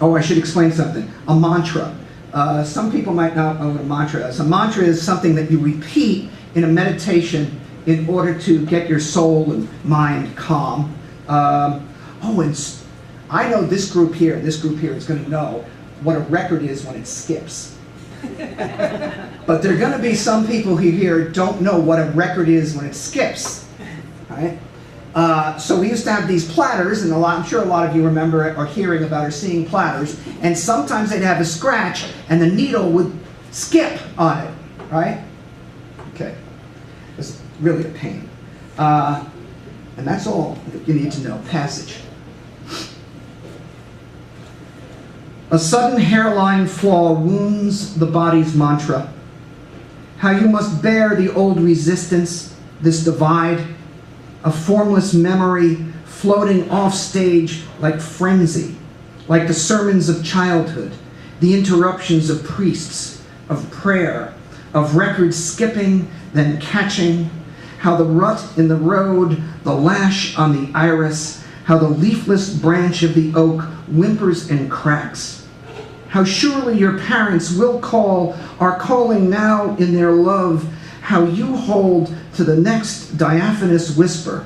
Speaker 2: Oh, I should explain something. A mantra. Some people might not know what a mantra is. A mantra is something that you repeat in a meditation in order to get your soul and mind calm. And I know this group here is going to know what a record is when it skips. But there are going to be some people who here don't know what a record is when it skips. Right? So we used to have these platters, and I'm sure a lot of you remember it or hearing about or seeing platters, and sometimes they'd have a scratch and the needle would skip on it, right? Okay. It's really a pain. And that's all that you need to know. Passage. A sudden hairline flaw wounds the body's mantra. How you must bear the old resistance, this divide, a formless memory floating off stage like frenzy, like the sermons of childhood, the interruptions of priests, of prayer, of records skipping, then catching, how the rut in the road, the lash on the iris, how the leafless branch of the oak whimpers and cracks. How surely your parents are calling now in their love, how you hold to the next diaphanous whisper,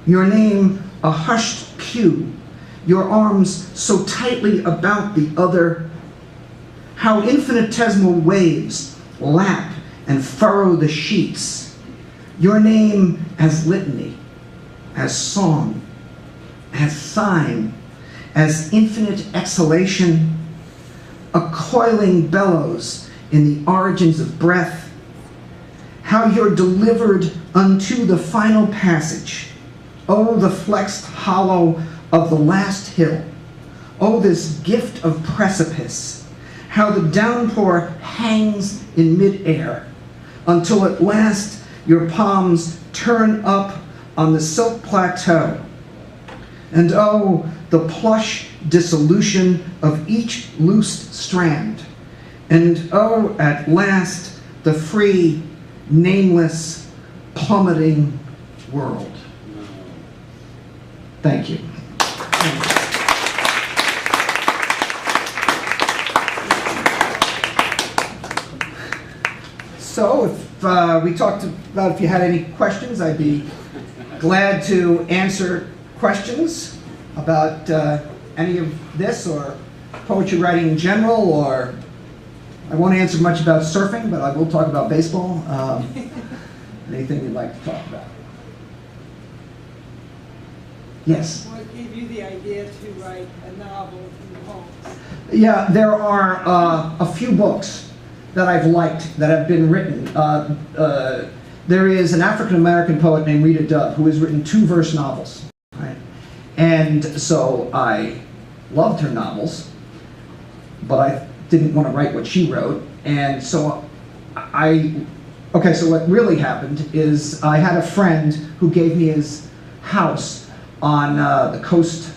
Speaker 2: your name a hushed cue, your arms so tightly about the other, how infinitesimal waves lap and furrow the sheets, your name as litany, as song, as sign, as infinite exhalation, a coiling bellows in the origins of breath, how you're delivered unto the final passage. Oh, the flexed hollow of the last hill. Oh, this gift of precipice. How the downpour hangs in midair until at last your palms turn up on the silk plateau. And oh, the plush dissolution of each loosed strand. And oh, at last, the free, nameless, plummeting world. Thank you. So, if we talked about if you had any questions, I'd be glad to answer questions about any of this or poetry writing in general, or I won't answer much about surfing, but I will talk about baseball. Anything you'd like to talk about? Yes?
Speaker 3: What gave you the idea to write a novel in poems?
Speaker 2: Yeah, there are a few books that I've liked that have been written. There is an African-American poet named Rita Dove who has written 2 verse novels. And so I loved her novels, but I didn't want to write what she wrote. And so so what really happened is I had a friend who gave me his house on the coast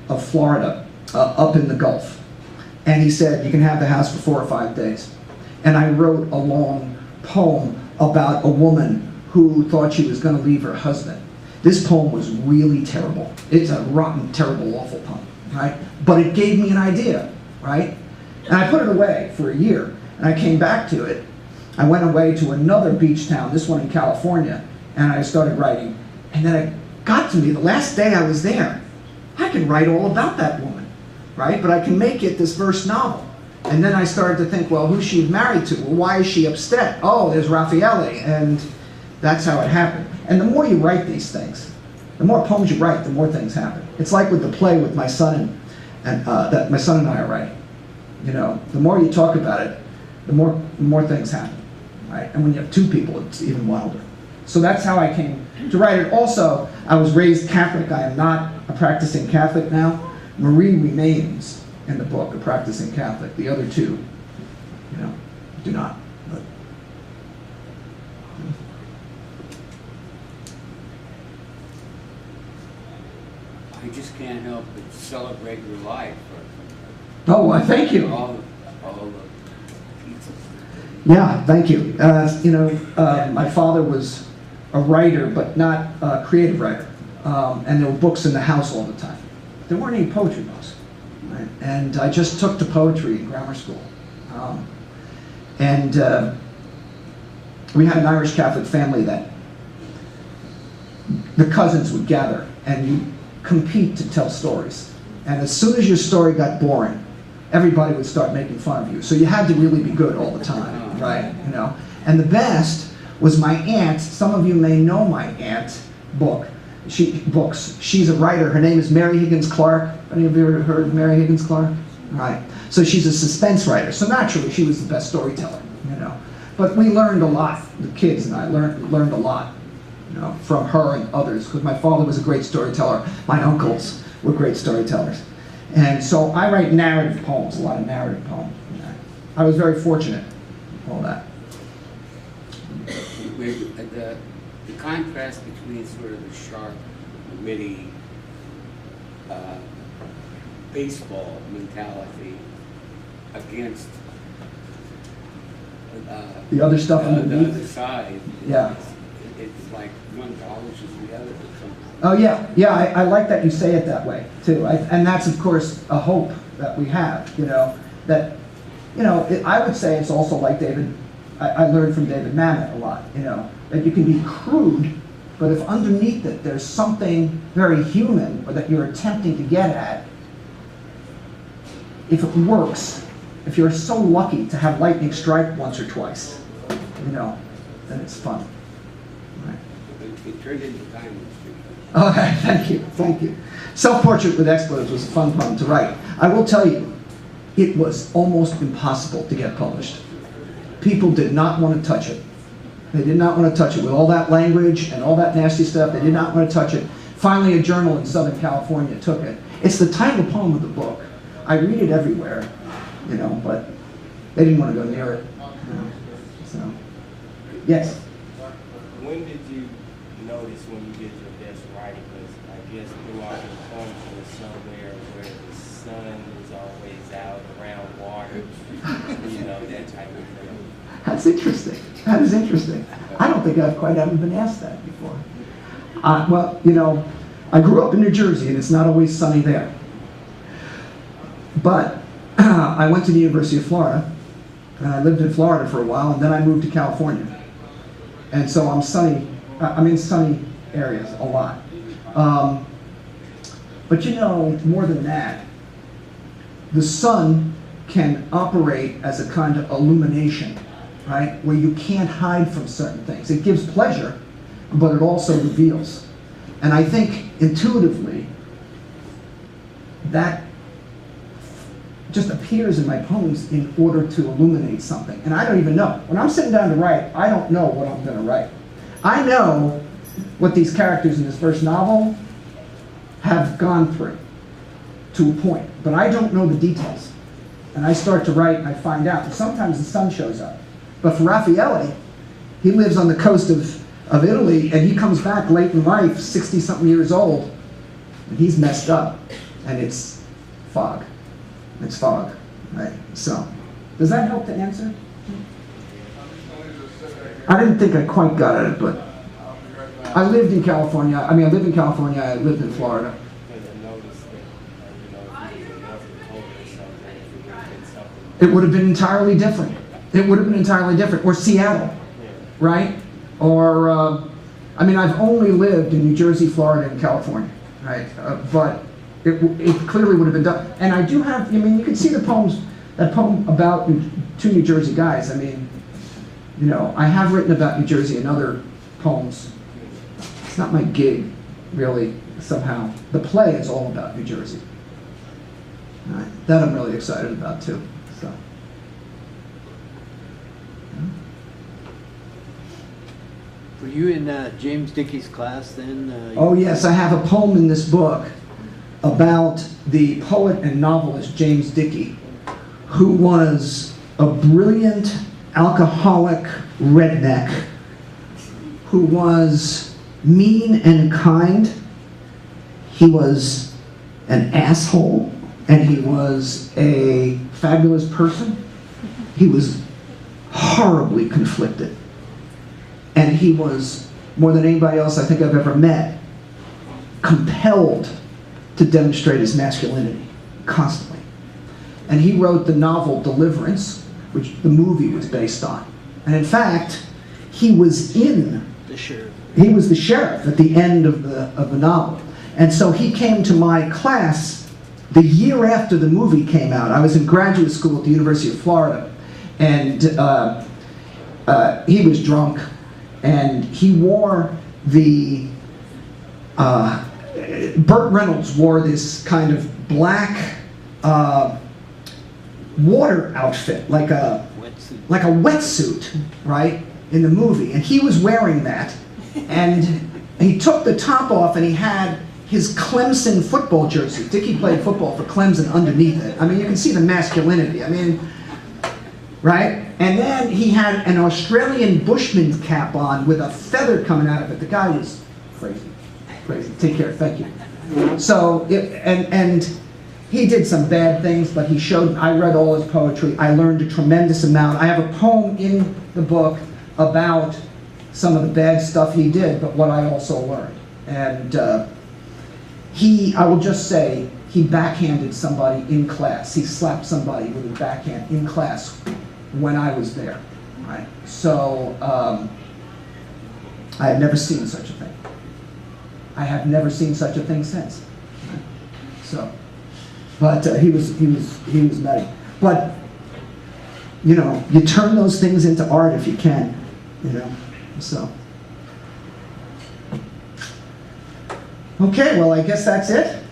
Speaker 2: of Florida, up in the Gulf. And he said, you can have the house for 4 or 5 days. And I wrote a long poem about a woman who thought she was going to leave her husband. This poem was really terrible. It's a rotten, terrible, awful poem, right? But it gave me an idea, right? And I put it away for a year. And I came back to it. I went away to another beach town, this one in California, and I started writing. And then it got to me the last day I was there. I can write all about that woman, right? But I can make it this verse novel. And then I started to think, well, who's she married to? Well, why is she upset? Oh, there's Raffaele. And that's how it happened. And the more you write these things, the more poems you write, the more things happen. It's like with the play with my son that my son and I are writing. You know, the more you talk about it, the more things happen, right? And when you have 2 people, it's even wilder. So that's how I came to write it. Also, I was raised Catholic. I am not a practicing Catholic now. Marie remains in the book a practicing Catholic. The other 2, you know, do not. But.
Speaker 4: I just can't help but celebrate your life.
Speaker 2: Oh, well, thank you.
Speaker 4: All the pieces.
Speaker 2: Yeah, thank you. You know, my father was a writer, but not a creative writer. And there were books in the house all the time. There weren't any poetry books. Right? And I just took to poetry in grammar school. We had an Irish Catholic family that the cousins would gather and you compete to tell stories. And as soon as your story got boring, everybody would start making fun of you. So you had to really be good all the time, right? You know. And the best was my aunt. Some of you may know my aunt book. She's a writer. Her name is Mary Higgins Clark. Any of you ever heard of Mary Higgins Clark? Right. So she's a suspense writer. So naturally, she was the best storyteller, you know. But we learned a lot. The kids and I learned a lot, you know, from her and others. Because my father was a great storyteller. My uncles were great storytellers. And so I write narrative poems, a lot of narrative poems. I was very fortunate with all that.
Speaker 4: The contrast between sort of the sharp, witty, baseball mentality against
Speaker 2: the other stuff
Speaker 4: the
Speaker 2: underneath.
Speaker 4: other side.
Speaker 2: Yeah.
Speaker 4: It's like one polishes the other.
Speaker 2: Oh yeah, yeah. I like that you say it that way too. And that's of course a hope that we have. You know that. You know, I would say it's also like David. I learned from David Mamet a lot. You know that you can be crude, but if underneath it there's something very human, or that you're attempting to get at, if it works, if you're so lucky to have lightning strike once or twice, you know, then it's fun. Right.
Speaker 4: It turned into Diamond Street.
Speaker 2: Okay, thank you, thank you. Self-Portrait with Expletives was a fun poem to write. I will tell you, it was almost impossible to get published. People did not want to touch it. They did not want to touch it. With all that language and all that nasty stuff, they did not want to touch it. Finally, a journal in Southern California took it. It's the title poem of the book. I read it everywhere, you know, but they didn't want to go near it. You know, so, yes?
Speaker 5: When did you notice when you did your best writing? Because I guess throughout your poems there's somewhere where the sun is always out around water, you know, that type of thing.
Speaker 2: That's interesting. That is interesting. I don't think I've quite ever been asked that before. Well, you know, I grew up in New Jersey and it's not always sunny there. But I went to the University of Florida and I lived in Florida for a while and then I moved to California. And so I'm in sunny areas a lot. But you know, more than that, the sun can operate as a kind of illumination, right? Where you can't hide from certain things. It gives pleasure, but it also reveals. And I think intuitively, that just appears in my poems in order to illuminate something. And I don't even know. When I'm sitting down to write, I don't know what I'm going to write. I know what these characters in this first novel have gone through to a point, but I don't know the details. And I start to write and I find out. And sometimes the sun shows up. But for Raffaele, he lives on the coast of Italy, and he comes back late in life, 60-something years old, and he's messed up. And it's fog. It's fog, right? So, does that help to answer? I didn't think I quite got at it, but I lived in California. I mean, I lived in California. I lived in Florida. It would have been entirely different. It would have been entirely different. Or Seattle, right? Or, I mean, I've only lived in New Jersey, Florida, and California, right? But it clearly would have been done. And I do have, I mean, you can see the poems, that poem about two New Jersey guys. I mean, you know, I have written about New Jersey in other poems. It's not my gig, really, somehow. The play is all about New Jersey. All right. That I'm really excited about, too. So.
Speaker 1: Were you in James Dickey's class then?
Speaker 2: Oh yes, I have a poem in this book about the poet and novelist James Dickey, who was a brilliant alcoholic redneck, who was mean and kind. He was an asshole, and he was a fabulous person. He was horribly conflicted. And he was, more than anybody else I think I've ever met, compelled to demonstrate his masculinity, constantly. And he wrote the novel Deliverance, which the movie was based on. And in fact, he was the sheriff at the end of the novel. And so he came to my class the year after the movie came out. I was in graduate school at the University of Florida, and he was drunk. And he wore the, Burt Reynolds wore this kind of black water outfit, like a wetsuit, right, in the movie. And he was wearing that. And he took the top off and he had his Clemson football jersey. Dickey played football for Clemson underneath it. I mean, you can see the masculinity. I mean, right? And then he had an Australian bushman's cap on with a feather coming out of it. The guy was crazy, crazy. Take care, thank you. So, and he did some bad things, but he showed, I read all his poetry. I learned a tremendous amount. I have a poem in the book about some of the bad stuff he did, but what I also learned. And I will just say, he backhanded somebody in class. He slapped somebody with a backhand in class when I was there, right? So I have never seen such a thing. I have never seen such a thing since. Right? So, but he was nutty. But you know, you turn those things into art if you can, you know. So, okay, well, I guess that's it.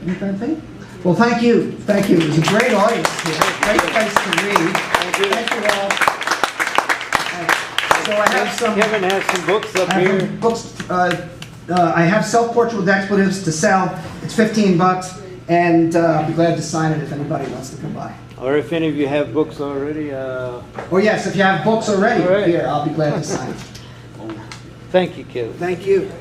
Speaker 2: Anything? Well, thank you. Thank you. It was a great audience here. Great place to read. Thank you all. So I have some...
Speaker 1: Kevin has some books up here.
Speaker 2: Books. I have Self-Portrait with Expletives to sell. It's $15, and I'll be glad to sign it if anybody wants to come by.
Speaker 1: Or if any of you have books already.
Speaker 2: Oh yes, if you have books already, here, I'll be glad to sign it.
Speaker 1: Thank you, Kevin.
Speaker 2: Thank you.